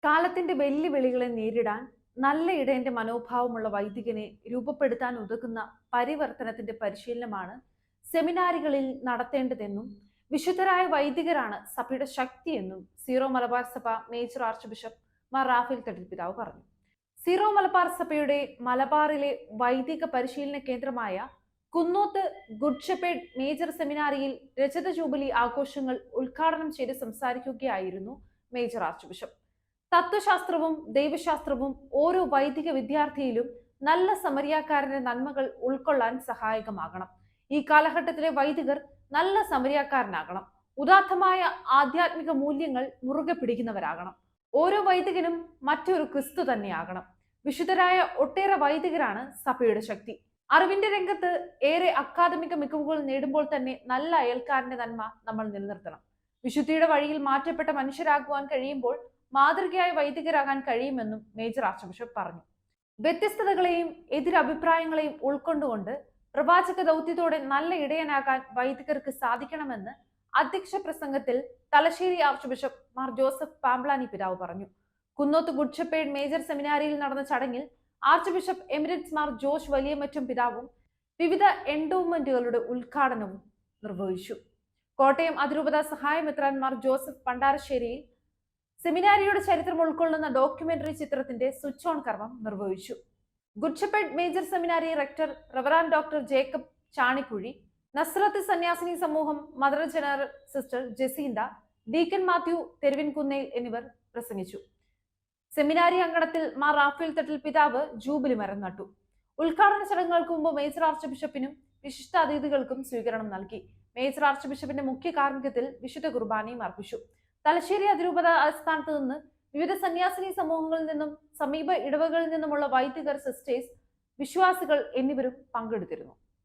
കാലത്തിന്റെ വെല്ലുവിളികളെ നേരിടാൻ നല്ല ഇടയന്റെ മനോഭാവമുള്ള വൈദികനെ രൂപപ്പെടുത്താൻ ഉതകുന്ന പരിവർത്തനത്തിന്റെ പരിശീലനമാണ് സെമിനാരികളിൽ നടത്തേണ്ടതെന്നും വിശുദ്ധരായ വൈദികരാണ് സഭയുടെ ശക്തിയെന്നും സീറോ മലബാർ സഭ major archbishop Mar Raphael Thattil പിതാവ് പറഞ്ഞു. സീറോ മലബാർ സഭയുടെ മലബാറിലെ വൈദിക പരിശീലന കേന്ദ്രമായ കുന്നോത്ത് ഗുഡ് ഷെപ്പേർഡ് മേജർ സെമിനാരിയിൽ രജത ജൂബിലി ആഘോഷങ്ങൾ ഉദ്ഘാടനം ചെയ്ത് സംസാരിക്കുകയായിരുന്നു മേജർ ആർച്ച് ബിഷപ്പ്. തത്വശാസ്ത്രവും ദൈവശാസ്ത്രവും ഓരോ വൈദിക വിദ്യാർത്ഥിയിലും നല്ല സമരിയാക്കാരന്റെ നന്മകൾ ഉൾക്കൊള്ളാൻ സഹായകമാകണം. ഈ കാലഘട്ടത്തിലെ വൈദികർ നല്ല സമരിയാക്കാരനാകണം. ഉദാത്തമായ ആധ്യാത്മിക മൂല്യങ്ങൾ മുറുകെ പിടിക്കുന്നവരാകണം. ഓരോ വൈദികനും മറ്റൊരു ക്രിസ്തു തന്നെയാകണം. വിശുദ്ധരായ ഒട്ടേറെ വൈദികരാണ് സഭയുടെ ശക്തി. അറിവിന്റെ രംഗത്ത് ഏറെ അക്കാദമിക മികവുകൾ നേടുമ്പോൾ തന്നെ നല്ല അയൽക്കാരന്റെ നന്മ നമ്മൾ നിലനിർത്തണം. വിശുദ്ധിയുടെ വഴിയിൽ മാറ്റപ്പെട്ട മനുഷ്യരാകുവാൻ കഴിയുമ്പോൾ മാതൃകയായ വൈദികരാകാൻ കഴിയുമെന്നും മേജർ ആർച്ച് ബിഷപ്പ് പറഞ്ഞു. വ്യത്യസ്തതകളെയും എതിരഭിപ്രായങ്ങളെയും ഉൾക്കൊണ്ടുകൊണ്ട് പ്രവാചക ദൗത്യത്തോടെ നല്ല ഇടയനാകാൻ വൈദികർക്ക് സാധിക്കണമെന്ന് അധ്യക്ഷ പ്രസംഗത്തിൽ തലശ്ശേരി ആർച്ച് ബിഷപ്പ് മാർ ജോസഫ് പാംബ്ലാനി പിതാവ് പറഞ്ഞു. കുന്നോത്ത് ഗുഡ് ഷെപ്പേർഡ് മേജർ സെമിനാരിയിൽ നടന്ന ചടങ്ങിൽ archbishop emeritus Mar Josh Valiyamattam പിതാവും വിവിധ എൻഡോവ്മെന്റുകളുടെ ഉദ്ഘാടനവും നിർവഹിച്ചു. കോട്ടയം അതിരൂപത സഹായമെത്രാൻ മാർ ജോസഫ് പണ്ടാരശ്ശേരിയിൽ സെമിനാരിയുടെ ചരിത്രം ഉൾക്കൊള്ളുന്ന ഡോക്യുമെന്ററി ചിത്രത്തിന്റെ സ്വിച്ച് ഓൺ കർമ്മം നിർവഹിച്ചു. Good shepherd major seminary rector reverend doctor Jacob Chanikuzhy, Nazareth സന്യാസിനി സമൂഹം mother general sister Jacintha, deacon Mathew Theruvinkunnel എന്നിവർ പ്രസംഗിച്ചു. സെമിനാരി അങ്കണത്തിൽ മാർ റാഫേൽ തട്ടിൽ പിതാവ് ജൂബിലി മരം നട്ടു. ഉദ്ഘാടന ചടങ്ങുകൾക്ക് മുമ്പ് മേജർ ആർച്ച് ബിഷപ്പിനും വിശിഷ്ട അതിഥികൾക്കും സ്വീകരണം നൽകി. മേജർ ആർച്ച് ബിഷപ്പിന്റെ മുഖ്യ കാർമ്മികത്തിൽ വിശുദ്ധ കുർബാനയും അർപ്പിച്ചു. തലശ്ശേരി അതിരൂപത ആസ്ഥാനത്ത് നിന്ന് വിവിധ സന്യാസിനി സമൂഹങ്ങളിൽ നിന്നും സമീപ ഇടവകളിൽ നിന്നുമുള്ള വൈദികർ, സിസ്റ്റേഴ്സ്, വിശ്വാസികൾ എന്നിവരും പങ്കെടുത്തിരുന്നു.